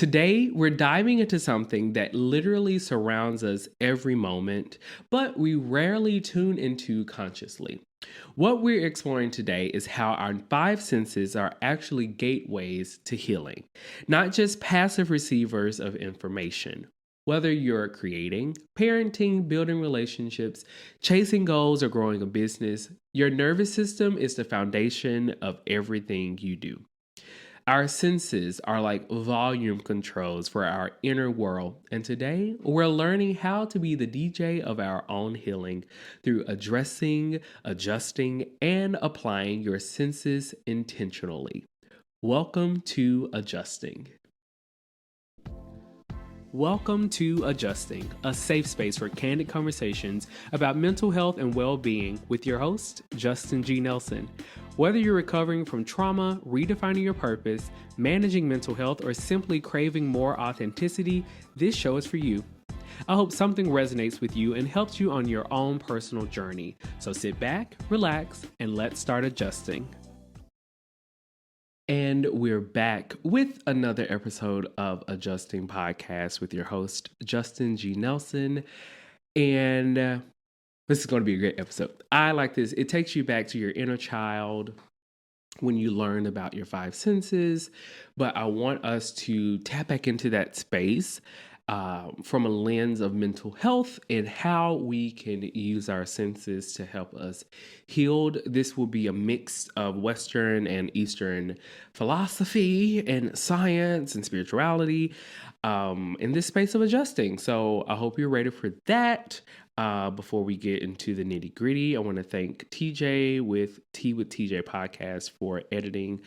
Today, we're diving into something that literally surrounds us every moment, but we rarely tune into consciously. What we're exploring today is how our five senses are actually gateways to healing, not just passive receivers of information. Whether you're creating, parenting, building relationships, chasing goals, or growing a business, your nervous system is the foundation of everything you do. Our senses are like volume controls for our inner world, and today we're learning how to be the DJ of our own healing through addressing, adjusting, and applying your senses intentionally. Welcome to Adjusting. Welcome to Adjusting, a safe space for candid conversations about mental health and well being with your host, Justin G. Nelson. Whether you're recovering from trauma, redefining your purpose, managing mental health, or simply craving more authenticity, this show is for you. I hope something resonates with you and helps you on your own personal journey. So sit back, relax, and let's start adjusting. And we're back with another episode of Adjusting Podcast with your host, Justin G. Nelson. And this is going to be a great episode. I like this. It takes you back to your inner child when you learn about your five senses. But I want us to tap back into that space from a lens of mental health and how we can use our senses to help us heal. This will be a mix of Western and Eastern philosophy and science and spirituality in this space of adjusting. So I hope you're ready for that. Before we get into the nitty gritty, I want to thank TJ with Tea with TJ podcast for editing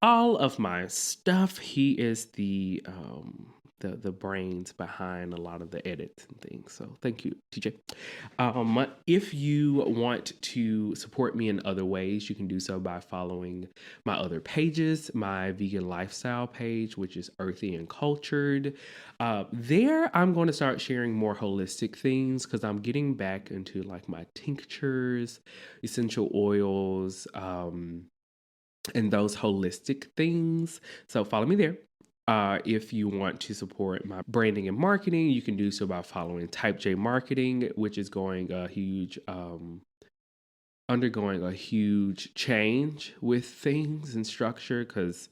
all of my stuff. He is the brains behind a lot of the edits and things. So thank you, TJ. If you want to support me in other ways, you can do so by following my other pages, my vegan lifestyle page, which is Earthy and Cultured. There, I'm going to start sharing more holistic things because I'm getting back into like my tinctures, essential oils, and those holistic things. So follow me there. If you want to support my branding and marketing, you can do so by following Type J Marketing, which is undergoing a huge change with things and structure. Because,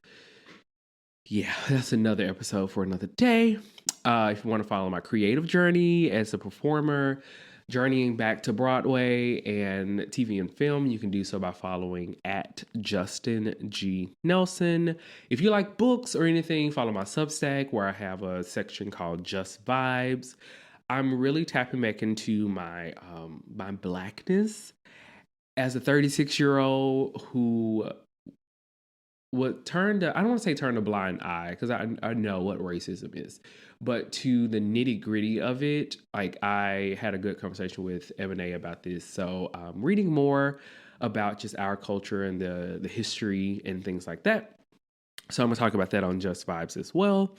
yeah, that's another episode for another day. If you want to follow my creative journey as a performer, journeying back to Broadway and TV and film, you can do so by following at Justin G. Nelson. If you like books or anything, follow my Substack where I have a section called Just Vibes. I'm really tapping back into my blackness as a 36-year-old who I don't want to say turn a blind eye because I know what racism is, but to the nitty gritty of it, like I had a good conversation with Ebony about this. So reading more about just our culture and the history and things like that. So I'm gonna talk about that on Just Vibes as well.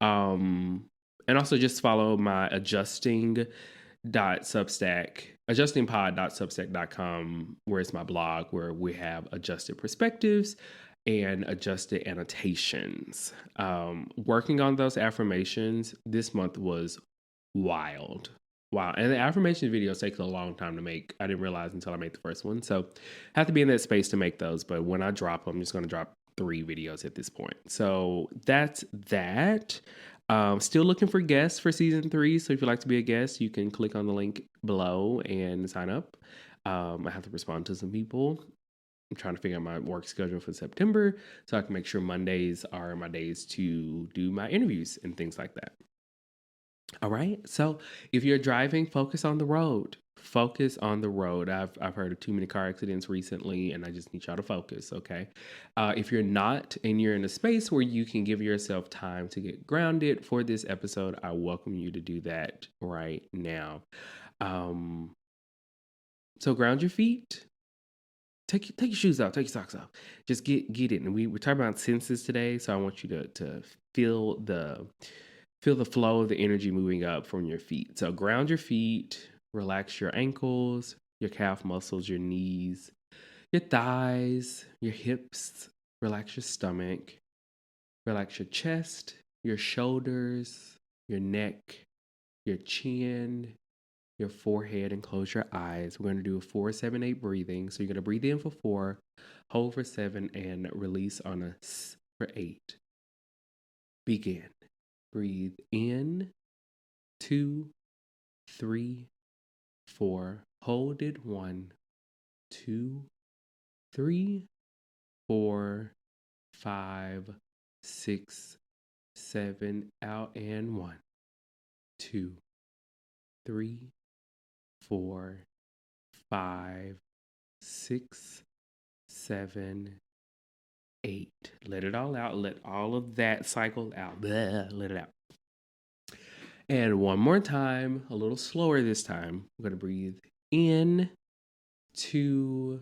And also just follow my adjustingpod.substack.com, where it's my blog where we have adjusted perspectives and adjusted annotations. Working on those affirmations this month was wild. Wow. And the affirmation videos take a long time to make. I didn't realize until I made the first one. So I have to be in that space to make those. But when I drop them, I'm just going to drop 3 videos at this point. So that's that. Still looking for guests for season 3. So if you'd like to be a guest, you can click on the link below and sign up. I have to respond to some people. I'm trying to figure out my work schedule for September so I can make sure Mondays are my days to do my interviews and things like that. All right. So if you're driving, focus on the road. Focus on the road. I've heard of too many car accidents recently, and I just need y'all to focus, okay? If you're not and you're in a space where you can give yourself time to get grounded for this episode, I welcome you to do that right now. So ground your feet. Take your shoes off, take your socks off. Just get it. And we're talking about senses today, so I want you to feel the flow of the energy moving up from your feet. So ground your feet, relax your ankles, your calf muscles, your knees, your thighs, your hips, relax your stomach, relax your chest, your shoulders, your neck, your chin, your forehead, and close your eyes. We're going to do a 4-7-8 breathing. So you're going to breathe in for 4, hold for 7, and release on a S for 8. Begin. Breathe in, 2, 3, 4. Hold it, 1, 2, 3, 4, 5, 6, 7. Out and 1, 2, 3, 4, 5, 6, 7, 8. Let it all out. Let all of that cycle out. Blah, let it out. And one more time, a little slower this time. I'm going to breathe in, 2,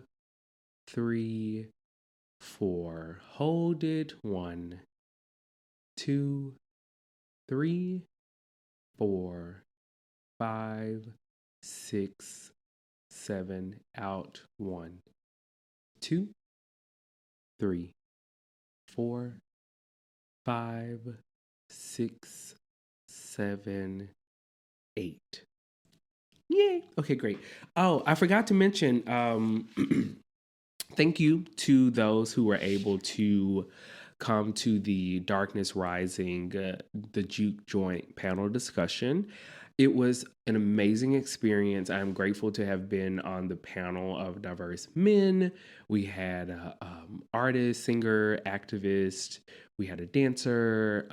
3, 4. Hold it, 1, 2, 3, 4, 5, 6, 7. Out, 1, 2, 3, 4, 5, 6, 7, 8. Yay. Okay, great. Oh, I forgot to mention, thank you to those who were able to come to the Darkness Rising, the Juke Joint panel discussion. It was an amazing experience. I'm grateful to have been on the panel of diverse men. We had an artist, singer, activist. We had a dancer.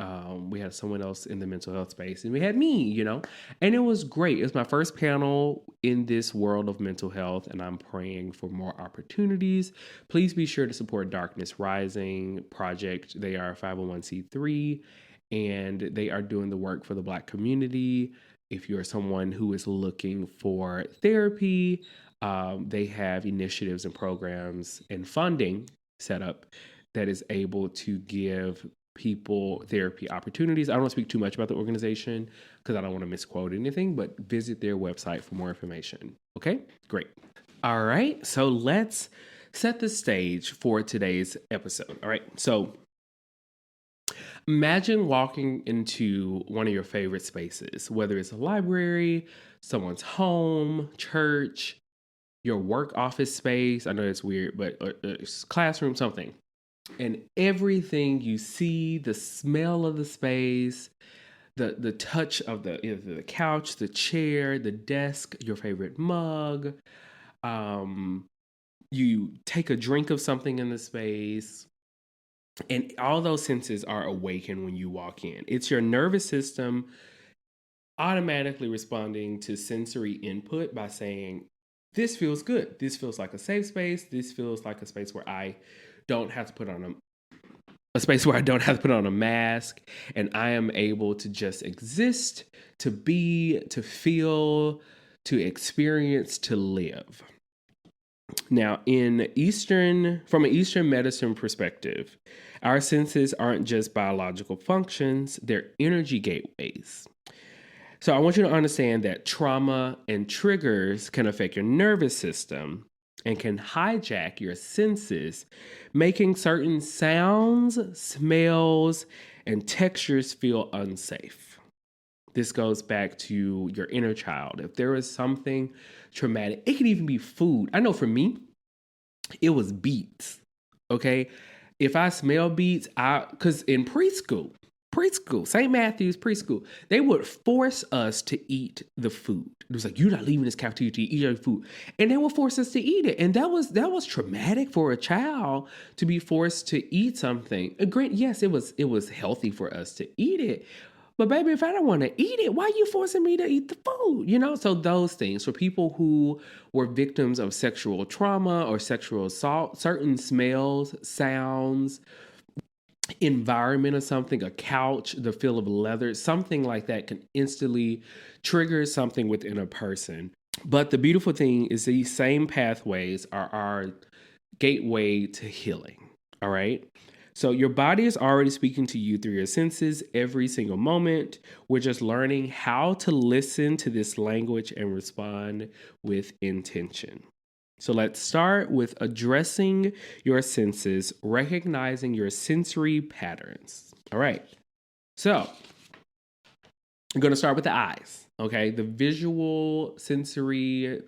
We had someone else in the mental health space. And we had me, And it was great. It was my first panel in this world of mental health, and I'm praying for more opportunities. Please be sure to support Darkness Rising Project. They are a 501c3, and they are doing the work for the Black community. If you're someone who is looking for therapy, they have initiatives and programs and funding set up that is able to give people therapy opportunities. I don't want to speak too much about the organization because I don't want to misquote anything, but visit their website for more information. Okay, great. All right, so let's set the stage for today's episode. All right, so imagine walking into one of your favorite spaces, whether it's a library, someone's home, church, your work office space. I know it's weird, but classroom, something. And everything you see, the smell of the space, the touch of the couch, the chair, the desk, your favorite mug. You take a drink of something in the space, and all those senses are awakened when you walk in. It's your nervous system automatically responding to sensory input by saying, this feels good. This feels like a safe space. This feels like a space where I don't have to put on a space where I don't have to put on a mask, and I am able to just exist, to be, to feel, to experience, to live. Now, from an Eastern medicine perspective, our senses aren't just biological functions, they're energy gateways. So I want you to understand that trauma and triggers can affect your nervous system and can hijack your senses, making certain sounds, smells, and textures feel unsafe. This goes back to your inner child. If there is something traumatic, it could even be food. I know for me, it was beets. Okay. If I smell beets, because in preschool, St. Matthew's preschool, they would force us to eat the food. It was like, you're not leaving this cafeteria to eat your food. And they would force us to eat it. And that was traumatic for a child to be forced to eat something. Yes, it was healthy for us to eat it. But baby, if I don't want to eat it, why are you forcing me to eat the food? So those things for people who were victims of sexual trauma or sexual assault, certain smells, sounds, environment of something, a couch, the feel of leather, something like that can instantly trigger something within a person. But the beautiful thing is these same pathways are our gateway to healing. All right. So your body is already speaking to you through your senses every single moment. We're just learning how to listen to this language and respond with intention. So let's start with addressing your senses, recognizing your sensory patterns. All right. So I'm going to start with the eyes. Okay. The visual sensory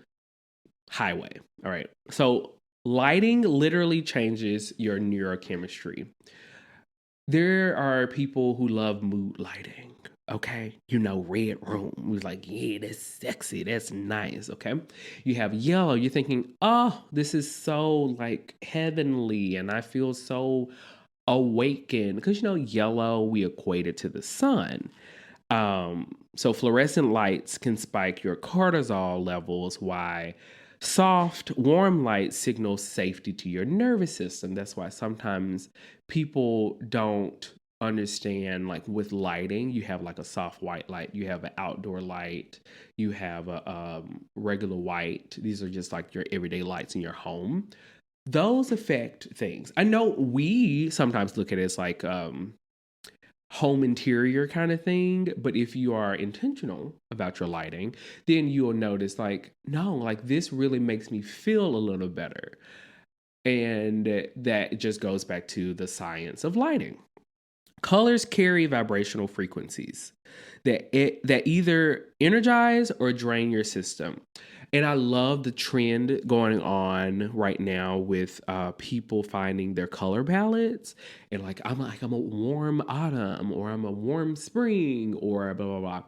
highway. All right. So lighting literally changes your neurochemistry. There are people who love mood lighting. Okay. Red room. We're like, yeah, that's sexy. That's nice. Okay. You have yellow. You're thinking, oh, this is so like heavenly. And I feel so awakened. Because, yellow, we equate it to the sun. So fluorescent lights can spike your cortisol levels, why soft, warm light signals safety to your nervous system. That's why sometimes people don't understand, like with lighting, you have like a soft white light, you have an outdoor light, you have a regular white. These are just like your everyday lights in your home. Those affect things. I know we sometimes look at it as like home interior kind of thing, but if you are intentional about your lighting, then you'll notice like, no, like this really makes me feel a little better. And that just goes back to the science of lighting. Colors carry vibrational frequencies that either energize or drain your system. And I love the trend going on right now with people finding their color palettes and I'm a warm autumn, or I'm a warm spring, or blah blah blah.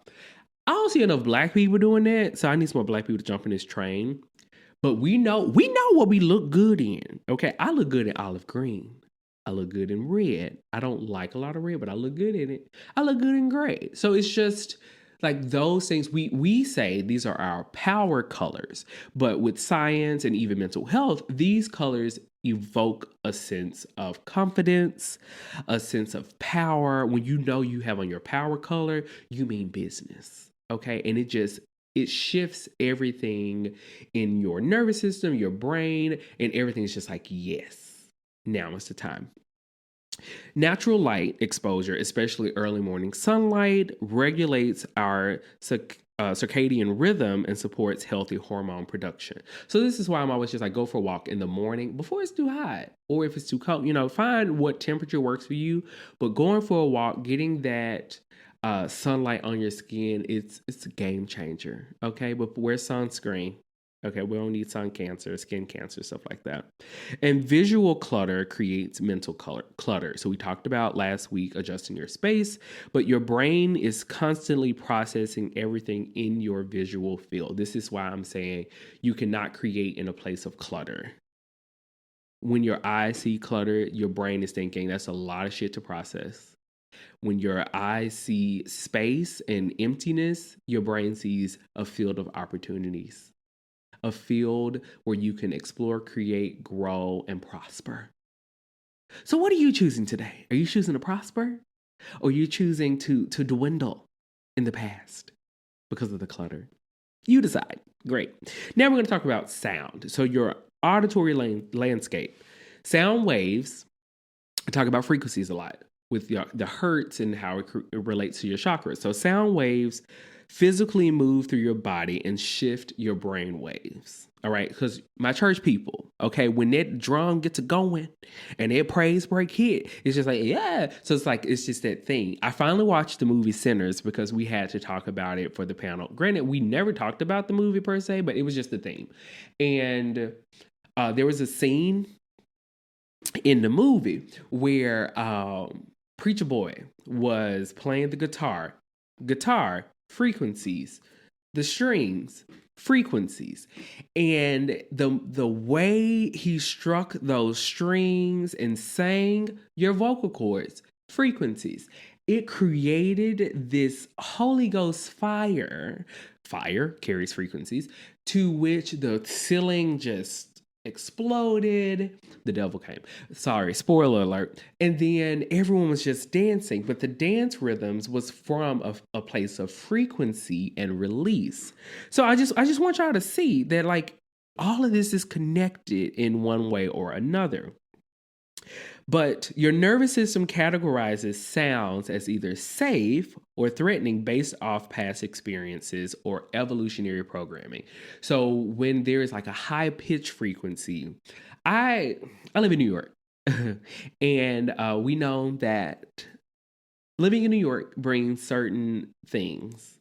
I don't see enough black people doing that, so I need some more black people to jump in this train. But we know what we look good in. Okay, I look good in olive green. I look good in red. I don't like a lot of red, but I look good in it. I look good in gray. So it's just like those things we say these are our power colors. But with science and even mental health, these colors evoke a sense of confidence, a sense of power. When you know you have on your power color, you mean business. Okay? And it shifts everything in your nervous system, your brain, and everything's just like, yes, now is the time. Natural light exposure, especially early morning sunlight, regulates our circadian rhythm and supports healthy hormone production. So this is why I'm always just like, go for a walk in the morning before it's too hot, or if it's too cold. Find what temperature works for you. But going for a walk, getting that sunlight on your skin, it's a game changer. Okay, but wear sunscreen. Okay, we don't need sun cancer, skin cancer, stuff like that. And visual clutter creates mental clutter. So we talked about last week adjusting your space, but your brain is constantly processing everything in your visual field. This is why I'm saying you cannot create in a place of clutter. When your eyes see clutter, your brain is thinking that's a lot of shit to process. When your eyes see space and emptiness, your brain sees a field of opportunities, a field where you can explore, create, grow, and prosper. So, what are you choosing today? Are you choosing to prosper? Or are you choosing to dwindle in the past because of the clutter? You decide. Great. Now we're going to talk about sound. So, your auditory landscape. Sound waves, I talk about frequencies a lot with the hertz and how it relates to your chakras. So, sound waves physically move through your body and shift your brain waves. All right. Because my church people, okay, when that drum gets going and that praise break hit, it's just like, yeah. So it's just that thing. I finally watched the movie Sinners because we had to talk about it for the panel. Granted, we never talked about the movie per se, but it was just the theme. And there was a scene in the movie where Preacher Boy was playing the guitar frequencies, the strings, frequencies, and the way he struck those strings and sang your vocal cords, frequencies, it created this Holy Ghost fire. Fire carries frequencies, to which the ceiling just exploded. The devil came. Sorry, spoiler alert. And then everyone was just dancing, but the dance rhythms was from a place of frequency and release. So I just want y'all to see that like all of this is connected in one way or another. But your nervous system categorizes sounds as either safe or threatening based off past experiences or evolutionary programming. So when there is like a high pitch frequency, I live in New York, and we know that living in New York brings certain things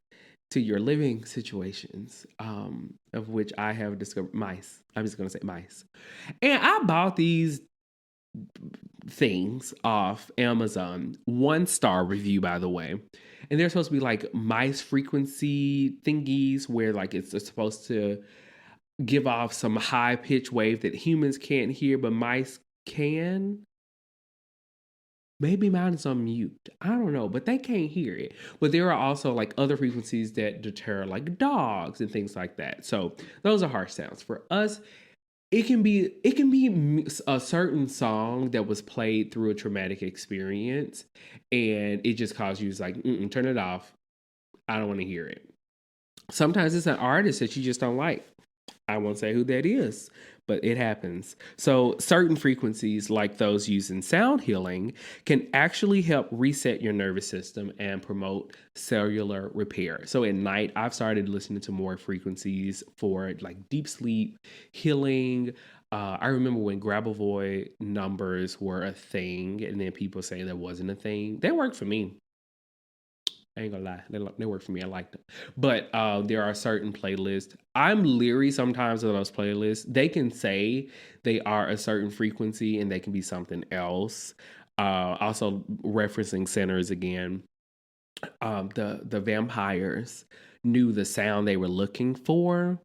to your living situations, of which I have discovered mice. I'm just going to say mice. And I bought these things off Amazon. 1-star review, by the way. And they're supposed to be like mice frequency thingies where like it's supposed to give off some high pitch wave that humans can't hear, but mice can. Maybe mine is on mute. I don't know, but they can't hear it. But there are also like other frequencies that deter like dogs and things like that. So those are harsh sounds. For us, it can be a certain song that was played through a traumatic experience, and it just caused you to like, turn it off. I don't want to hear it. Sometimes it's an artist that you just don't like. I won't say who that is, but it happens. So, certain frequencies, like those used in sound healing, can actually help reset your nervous system and promote cellular repair. So, at night, I've started listening to more frequencies for like deep sleep, healing. I remember when Grabavoy numbers were a thing, and then people say that wasn't a thing. They worked for me. I ain't gonna lie, they work for me. I like them, but there are certain playlists. I'm leery sometimes of those playlists. They can say they are a certain frequency, and they can be something else. Also referencing centers again. The vampires knew the sound they were looking for.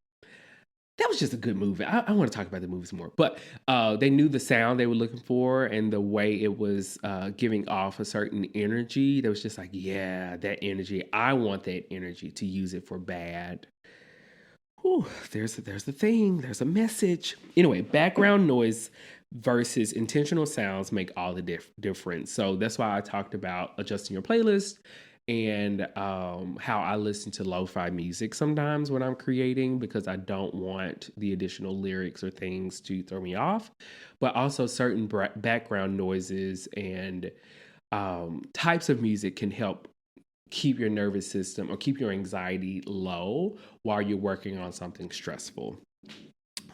That was just a good movie. I want to talk about the movies more, but they knew the sound they were looking for and the way it was giving off a certain energy. That was just like, yeah, that energy. I want that energy to use it for bad. Whew, there's the thing. There's a message. Anyway, background noise versus intentional sounds make all the difference. So that's why I talked about adjusting your playlist and how I listen to lo-fi music sometimes when I'm creating because I don't want the additional lyrics or things to throw me off, but also certain background noises and types of music can help keep your nervous system or keep your anxiety low while you're working on something stressful.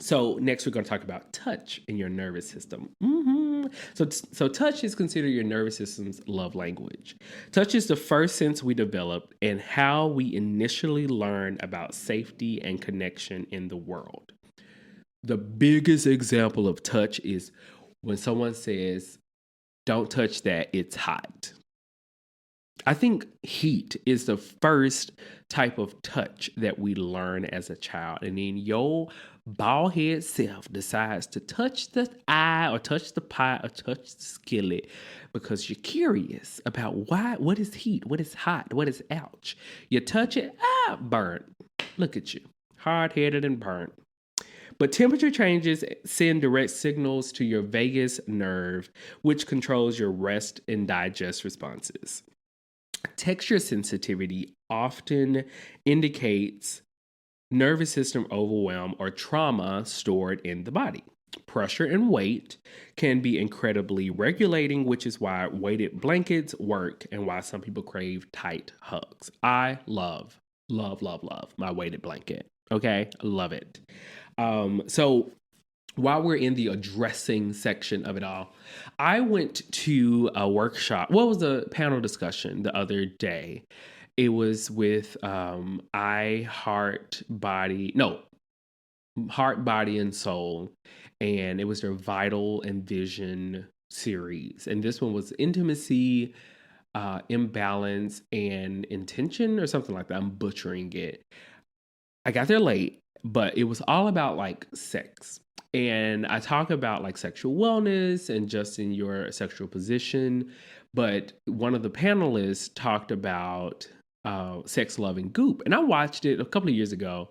So next we're going to talk about touch in your nervous system. So touch is considered your nervous system's love language. Touch is the first sense we develop and how we initially learn about safety and connection in the world. The biggest example of touch is when someone says, "Don't touch that, it's hot." I think heat is the first type of touch that we learn as a child. And then your bald head self decides to touch the eye or touch the pie or touch the skillet because you're curious about what is heat, what is hot, what is ouch. You touch it, burnt. Look at you, hard headed and burnt. But temperature changes send direct signals to your vagus nerve, which controls your rest and digest responses. Texture sensitivity often indicates nervous system overwhelm or trauma stored in the body. Pressure and weight can be incredibly regulating, which is why weighted blankets work and why some people crave tight hugs. I love my weighted blanket. Okay, love it. So while we're in the addressing section of it all, I went to a workshop. What was the panel discussion the other day? It was with Heart, Body, and Soul, and it was their Vital and Vision series. And this one was intimacy, imbalance, and intention, or something like that. I'm butchering it. I got there late, but it was all about like sex. And I talk about like sexual wellness and just in your sexual position. But one of the panelists talked about Sex, Love, and Goop. And I watched it a couple of years ago.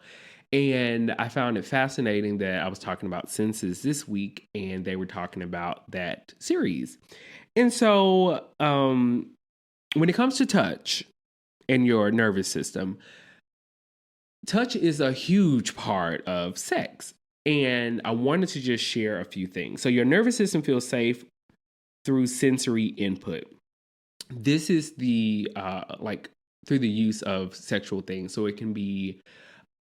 And I found it fascinating that I was talking about senses this week and they were talking about that series. And so when it comes to touch in your nervous system, touch is a huge part of sex. And I wanted to just share a few things. So your nervous system feels safe through sensory input. This is the like through the use of sexual things. So it can be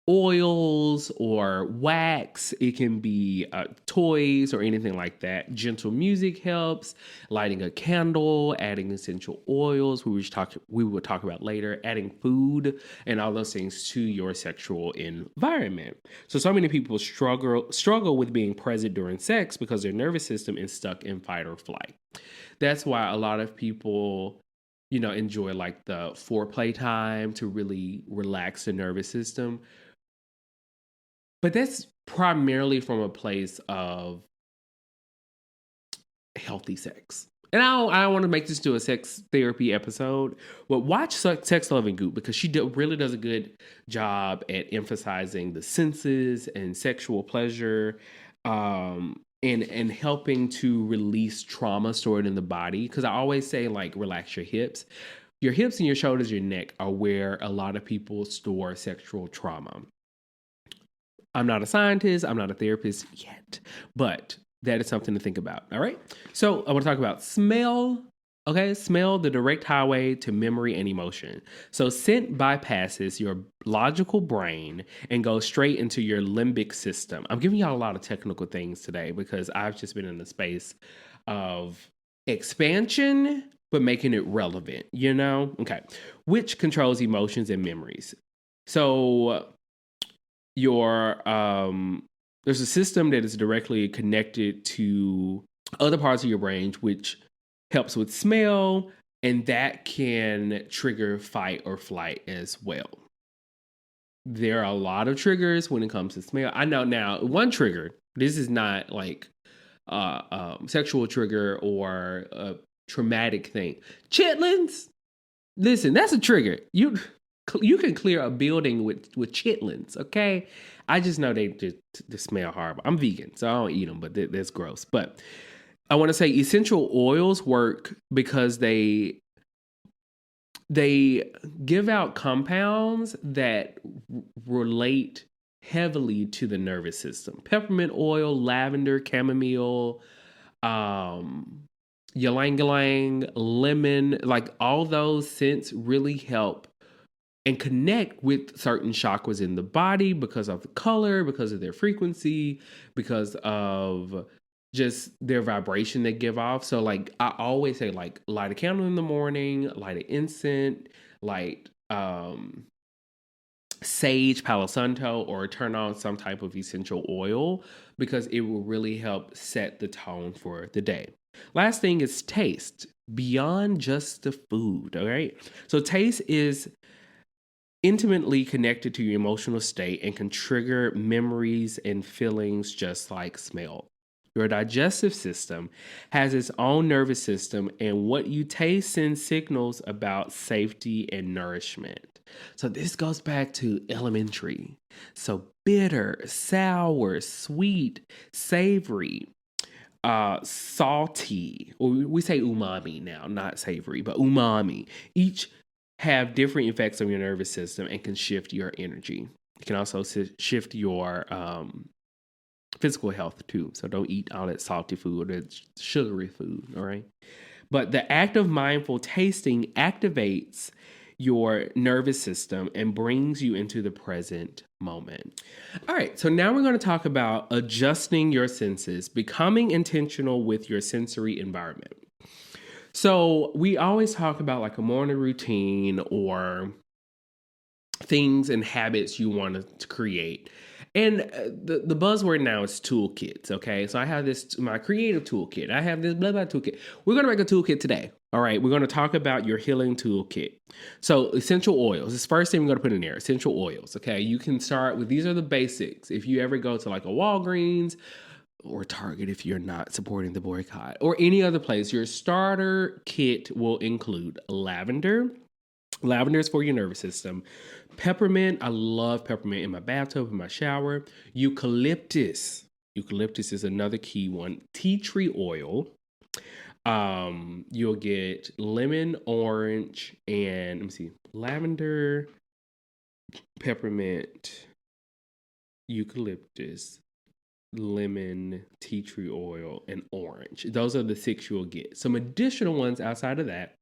oils or wax. It can be toys or anything like that. Gentle music helps. Lighting a candle, adding essential oils. We will talk about later. Adding food and all those things to your sexual environment. So many people struggle with being present during sex because their nervous system is stuck in fight or flight. That's why a lot of people enjoy like the foreplay time to really relax the nervous system. But that's primarily from a place of healthy sex. And I don't want to make this to a sex therapy episode, but watch Sex Love and Goop because she really does a good job at emphasizing the senses and sexual pleasure, and helping to release trauma stored in the body. Because I always say, like, relax your hips. Your hips and your shoulders, your neck are where a lot of people store sexual trauma. I'm not a scientist, I'm not a therapist yet, but that is something to think about. All right. So I want to talk about smell. Okay. Smell, the direct highway to memory and emotion. So scent bypasses your logical brain and goes straight into your limbic system. I'm giving y'all a lot of technical things today because I've just been in the space of expansion, but making it relevant, Okay. Which controls emotions and memories. So there's a system that is directly connected to other parts of your brain, which helps with smell, and that can trigger fight or flight as well. There are a lot of triggers when it comes to smell. I know now one trigger. This is not like sexual trigger or a traumatic thing. Chitlins. Listen, that's a trigger. You can clear a building with chitlins, okay? I just know they just smell horrible. I'm vegan, so I don't eat them, but that's gross. But I want to say essential oils work because they give out compounds that relate heavily to the nervous system. Peppermint oil, lavender, chamomile, ylang-ylang, lemon, like all those scents really help and connect with certain chakras in the body because of the color, because of their frequency, because of just their vibration they give off. So like I always say, like, light a candle in the morning, light an incense, light sage, Palo Santo, or turn on some type of essential oil because it will really help set the tone for the day. Last thing is taste, beyond just the food, all right? So taste is intimately connected to your emotional state and can trigger memories and feelings just like smell. Your digestive system has its own nervous system, and what you taste sends signals about safety and nourishment. So this goes back to elementary. So bitter, sour, sweet, savory, salty, or we say umami now, not savory, but umami. Each have different effects on your nervous system and can shift your energy. It can also shift your physical health too. So don't eat all that salty food or that sugary food, all right? But the act of mindful tasting activates your nervous system and brings you into the present moment. All right, so now we're going to talk about adjusting your senses, becoming intentional with your sensory environment. So we always talk about like a morning routine or things and habits you want to create. And the buzzword now is toolkits, okay? So I have my creative toolkit. I have this blah, blah toolkit. We're going to make a toolkit today, all right? We're going to talk about your healing toolkit. So essential oils. This first thing we're going to put in there, essential oils, okay? You can start with, these are the basics. If you ever go to like a Walgreens or Target, if you're not supporting the boycott, or any other place, your starter kit will include lavender. Lavender is for your nervous system. Peppermint, I love peppermint in my bathtub, in my shower. Eucalyptus. Eucalyptus is another key one. Tea tree oil. You'll get lemon, orange, and let me see, lavender, peppermint, eucalyptus, lemon, tea tree oil, and orange. Those are the 6 you'll get. Some additional ones outside of that.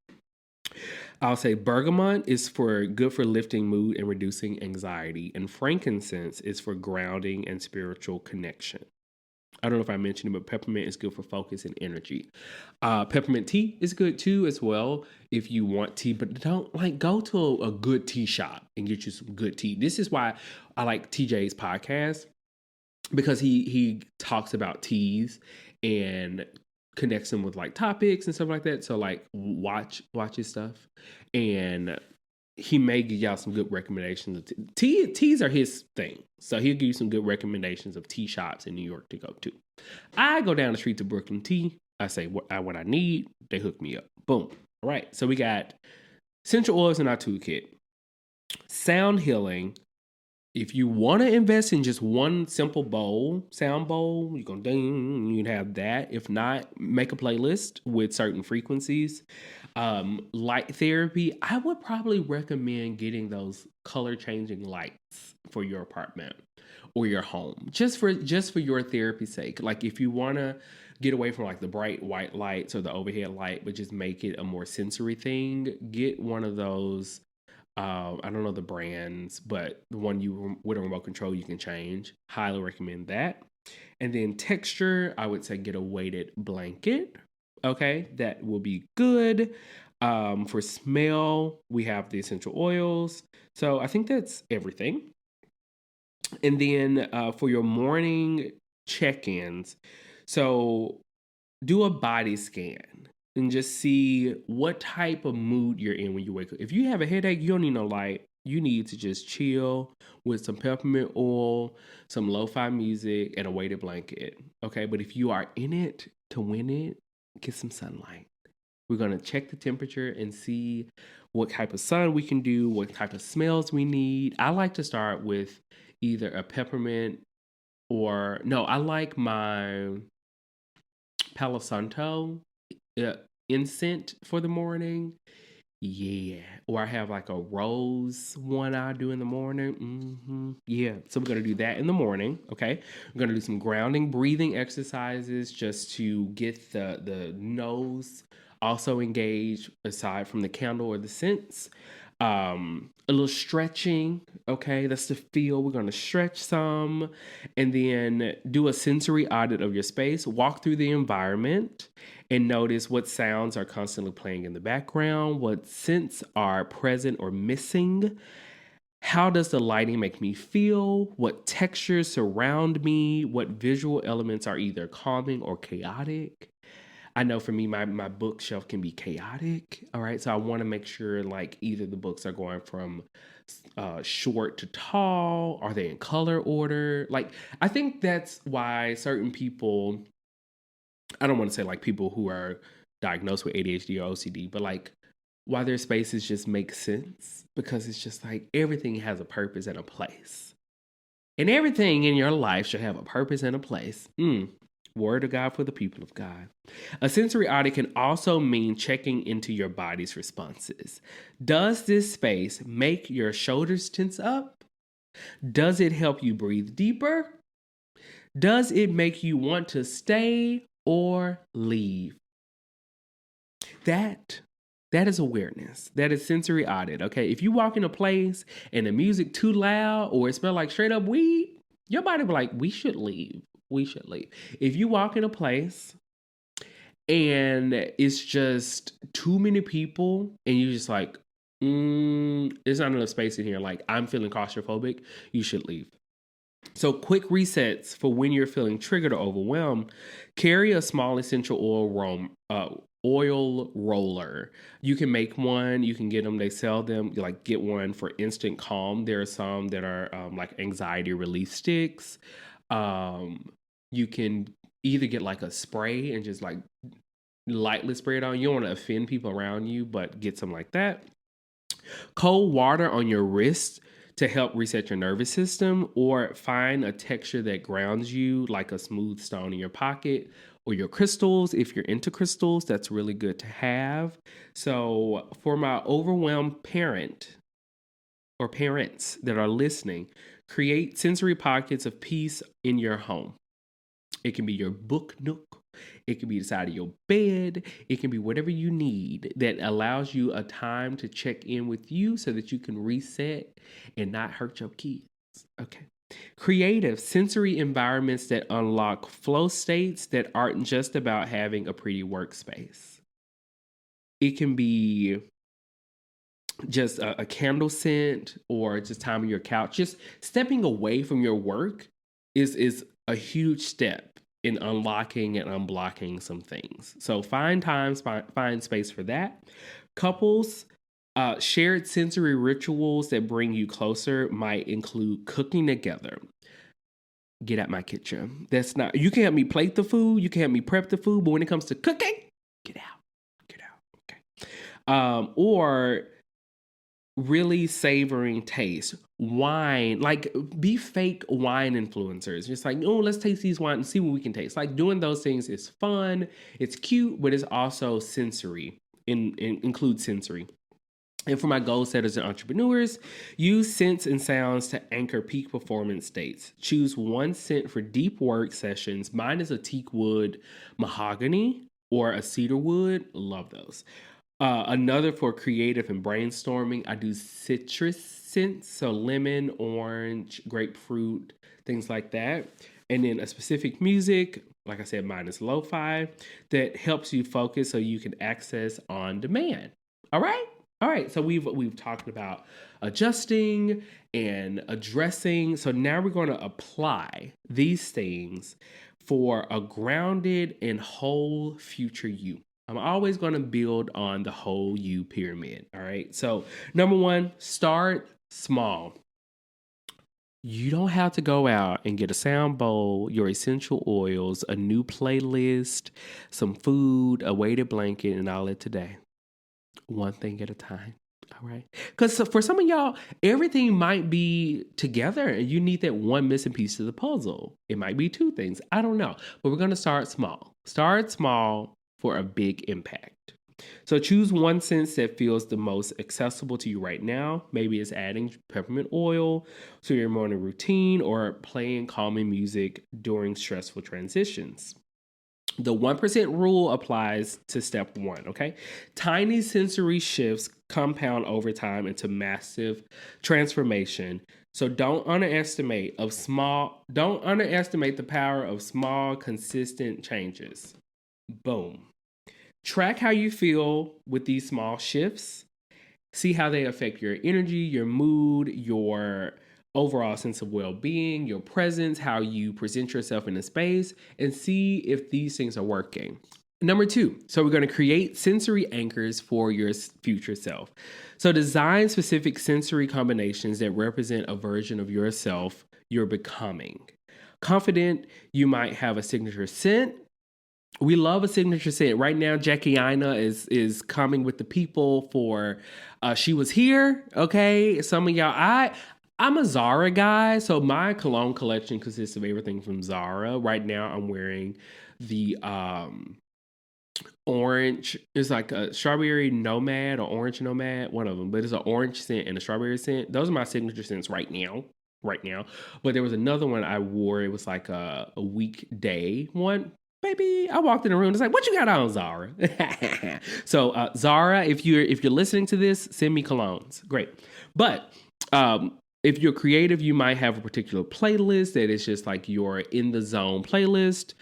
I'll say bergamot is for good for lifting mood and reducing anxiety, and frankincense is for grounding and spiritual connection. I don't know if I mentioned it, but peppermint is good for focus and energy. Peppermint tea is good too, as well, if you want tea, but don't like go to a good tea shop and get you some good tea. This is why I like TJ's podcast because he talks about teas and connects them with like topics and stuff like that. So like watch his stuff, and he may give y'all some good recommendations of teas are his thing. So he'll give you some good recommendations of tea shops in New York to go to. I go down the street to Brooklyn Tea. I say what I need. They hook me up. Boom. All right. So we got essential oils in our toolkit. Sound healing. If you want to invest in just one simple bowl, sound bowl, you're going to ding, you can have that. If not, make a playlist with certain frequencies. Light therapy, I would probably recommend getting those color changing lights for your apartment or your home, just for your therapy's sake. Like if you want to get away from like the bright white lights or the overhead light, but just make it a more sensory thing, get one of those. I don't know the brands, but the one you with a remote control you can change. Highly recommend that. And then texture, I would say get a weighted blanket. Okay, that will be good. For smell, we have the essential oils. So I think that's everything. And then for your morning check-ins, so do a body scan and just see what type of mood you're in when you wake up. If you have a headache, you don't need no light. You need to just chill with some peppermint oil, some lo-fi music, and a weighted blanket. Okay, but if you are in it to win it, get some sunlight. We're gonna check the temperature and see what type of sun we can do, what type of smells we need. I like to start with either a peppermint or no, I like my Palo Santo incense for the morning. Yeah. Or I have like a rose one I do in the morning. Yeah. So we're going to do that in the morning. Okay. We're going to do some grounding, breathing exercises just to get the nose also engaged aside from the candle or the scents. A little stretching. Okay. That's the feel. We're going to stretch some and then do a sensory audit of your space, walk through the environment and notice what sounds are constantly playing in the background, what scents are present or missing. How does the lighting make me feel? What textures surround me? What visual elements are either calming or chaotic? I know for me, my bookshelf can be chaotic. All right. So I want to make sure like either the books are going from short to tall. Are they in color order? Like, I think that's why certain people, I don't want to say like people who are diagnosed with ADHD or OCD, but like why their spaces just make sense because it's just like everything has a purpose and a place. And everything in your life should have a purpose and a place. Word of God for the people of God. A sensory audit can also mean checking into your body's responses. Does this space make your shoulders tense up? Does it help you breathe deeper? Does it make you want to stay or leave? That is awareness. That is sensory audit. Okay. If you walk in a place and the music too loud or it smells like straight up weed, your body be like, we should leave. We should leave. If you walk in a place and it's just too many people and you're just like, there's not enough space in here. Like I'm feeling claustrophobic, you should leave. So quick resets for when you're feeling triggered or overwhelmed. Carry a small essential oil roller. You can make one. You can get them. They sell them. Like get one for instant calm. There are some that are like anxiety relief sticks. You can either get like a spray and just like lightly spray it on. You don't want to offend people around you, but get some like that. Cold water on your wrist to help reset your nervous system, or find a texture that grounds you, like a smooth stone in your pocket or your crystals. If you're into crystals, that's really good to have. So for my overwhelmed parent or parents that are listening, create sensory pockets of peace in your home. It can be your book nook It can be the side of your bed. It can be whatever you need that allows you a time to check in with you so that you can reset and not hurt your kids. Okay. Creative sensory environments that unlock flow states that aren't just about having a pretty workspace. It can be just a candle scent or just time on your couch. Just stepping away from your work is a huge step in unlocking and unblocking some things. So find times, find space for that. Couples, shared sensory rituals that bring you closer might include cooking together. Get out my kitchen. That's not, you can help me plate the food, you can help me prep the food, but when it comes to cooking, get out. Get out. Okay. Or really savoring taste. Wine, like be fake wine influencers. Just like, oh, let's taste these wines and see what we can taste. Like doing those things is fun, it's cute, but it's also sensory. Includes sensory. And for my goal setters and entrepreneurs, use scents and sounds to anchor peak performance states. Choose one scent for deep work sessions. Mine is a teak wood mahogany or a cedar wood. Love those. Another for creative and brainstorming, I do citrus scents, so lemon, orange, grapefruit, things like that. And then a specific music, like I said, mine is lo-fi, that helps you focus so you can access on demand. All right? All right, so we've talked about adjusting and addressing. So now we're going to apply these things for a grounded and whole future you. I'm always going to build on the whole you pyramid. All right. So, number one, start small. You don't have to go out and get a sound bowl, your essential oils, a new playlist, some food, a weighted blanket, and all that today. One thing at a time. All right. Because for some of y'all, everything might be together and you need that one missing piece to the puzzle. It might be two things. I don't know. But we're going to start small. Start small for a big impact. So choose one sense that feels the most accessible to you right now. Maybe it's adding peppermint oil to your morning routine or playing calming music during stressful transitions. The 1% rule applies to step one, okay? Tiny sensory shifts compound over time into massive transformation. So don't underestimate the power of small, consistent changes. Boom. Track how you feel with these small shifts. See how they affect your energy, your mood, your overall sense of well-being, your presence, how you present yourself in a space, and see if these things are working. Number two, so we're going to create sensory anchors for your future self. So design specific sensory combinations that represent a version of yourself you're becoming. Confident, you might have a signature scent. We love a signature scent. Right now, Jackie Aina is coming with the people for She Was Here. Okay. Some of y'all, I'm a Zara guy, so my cologne collection consists of everything from Zara. Right now, I'm wearing the orange. It's like a strawberry nomad or orange nomad, one of them. But it's an orange scent and a strawberry scent. Those are my signature scents right now. But there was another one I wore. It was like a weekday one. Baby, I walked in the room. It's like, what you got on, Zara? So, Zara, if you're listening to this, send me colognes. Great. But if you're creative, you might have a particular playlist that is just like your in the zone playlist.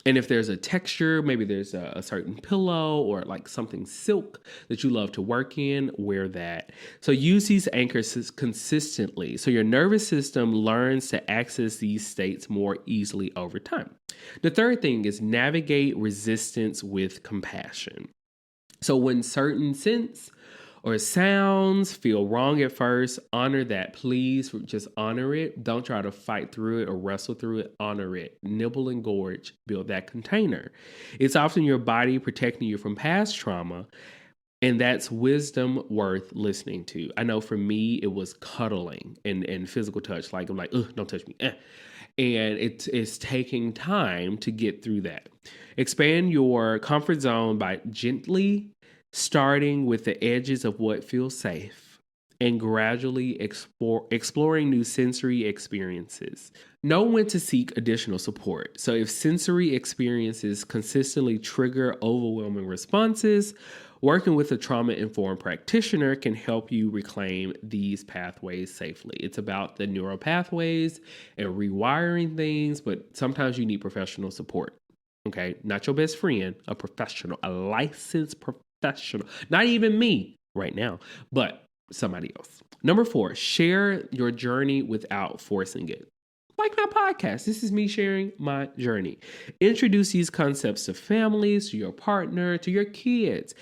And if there's a texture, maybe there's a certain pillow or like something silk that you love to work in, wear that. So use these anchors consistently so your nervous system learns to access these states more easily over time. The third thing is navigate resistance with compassion. So when certain scents or sounds feel wrong at first, honor that. Please just honor it. Don't try to fight through it or wrestle through it. Honor it. Nibble and gorge. Build that container. It's often your body protecting you from past trauma, and that's wisdom worth listening to. I know for me, it was cuddling and physical touch. Like I'm like, ugh, don't touch me. And it's taking time to get through that. Expand your comfort zone by gently starting with the edges of what feels safe and gradually exploring new sensory experiences. Know when to seek additional support. So if sensory experiences consistently trigger overwhelming responses, working with a trauma-informed practitioner can help you reclaim these pathways safely. It's about the neural pathways and rewiring things, but sometimes you need professional support. Okay, not your best friend, a professional, a licensed professional. Not even me right now, but somebody else. Number 4, share your journey without forcing it. Like my podcast, this is me sharing my journey. Introduce these concepts to families, to your partner, to your kids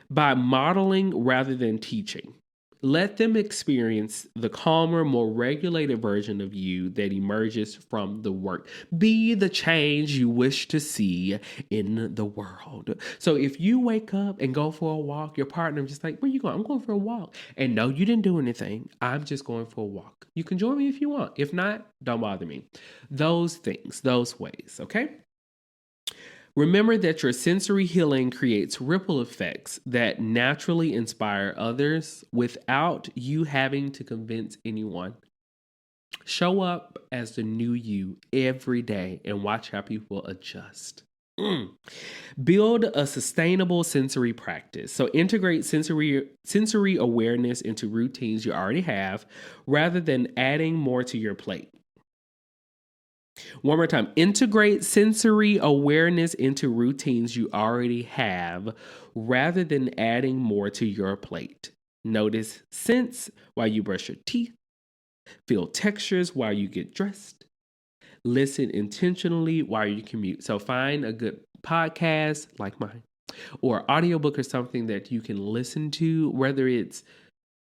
by modeling rather than teaching. Let them experience the calmer, more regulated version of you that emerges from the work. Be the change you wish to see in the world. So if you wake up and go for a walk, your partner is just like, where you going? I'm going for a walk. And no, you didn't do anything. I'm just going for a walk. You can join me if you want. If not, don't bother me. Those things, those ways, okay? Remember that your sensory healing creates ripple effects that naturally inspire others without you having to convince anyone. Show up as the new you every day and watch how people adjust. Build a sustainable sensory practice. So integrate sensory awareness into routines you already have rather than adding more to your plate. One more time, integrate sensory awareness into routines you already have rather than adding more to your plate. Notice scents while you brush your teeth. Feel textures while you get dressed. Listen intentionally while you commute. So find a good podcast like mine or audiobook or something that you can listen to, whether it's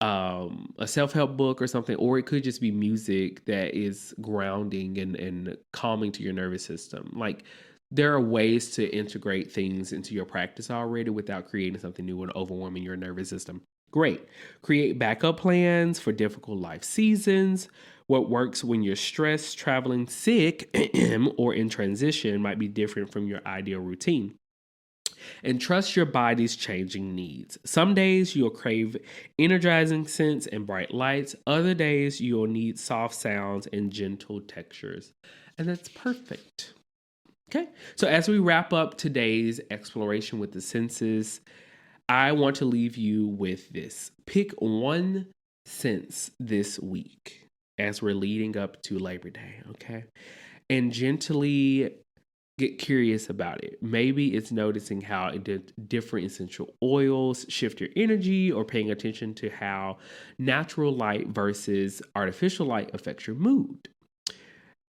a self-help book or something, or it could just be music that is grounding and calming to your nervous system. Like, there are ways to integrate things into your practice already without creating something new and overwhelming your nervous system. Great. Create backup plans for difficult life seasons. What works when you're stressed, traveling, sick, or in transition might be different from your ideal routine. And trust your body's changing needs. Some days you'll crave energizing scents and bright lights. Other days you'll need soft sounds and gentle textures. And that's perfect. Okay, so as we wrap up today's exploration with the senses, I want to leave you with this. Pick one sense this week as we're leading up to Labor Day, okay? And gently get curious about it. Maybe it's noticing how different essential oils shift your energy, or paying attention to how natural light versus artificial light affects your mood.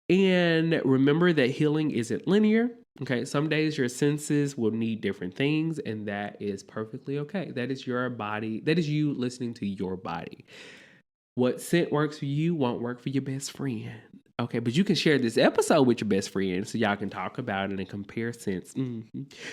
And remember that healing isn't linear. Okay, some days your senses will need different things, and that is perfectly okay. That is your body. That is you listening to your body. What scent works for you won't work for your best friend. Okay, but you can share this episode with your best friend so y'all can talk about it and compare scents.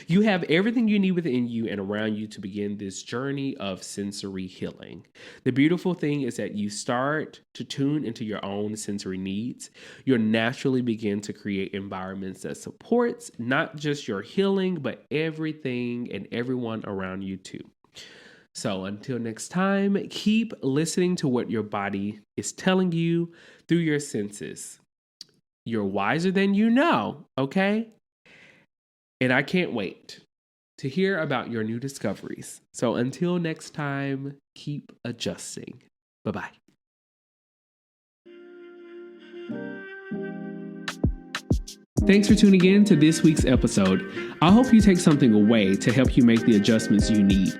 You have everything you need within you and around you to begin this journey of sensory healing. The beautiful thing is that you start to tune into your own sensory needs. You'll naturally begin to create environments that supports not just your healing, but everything and everyone around you too. So until next time, keep listening to what your body is telling you through your senses. You're wiser than you know, okay? And I can't wait to hear about your new discoveries. So until next time, keep adjusting. Bye-bye. Thanks for tuning in to this week's episode. I hope you take something away to help you make the adjustments you need.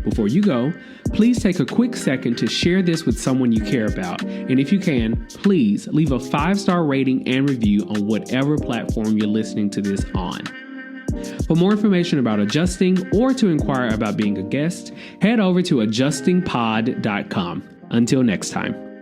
Before you go, please take a quick second to share this with someone you care about. And if you can, please leave a 5-star rating and review on whatever platform you're listening to this on. For more information about adjusting or to inquire about being a guest, head over to adjustingpod.com. Until next time.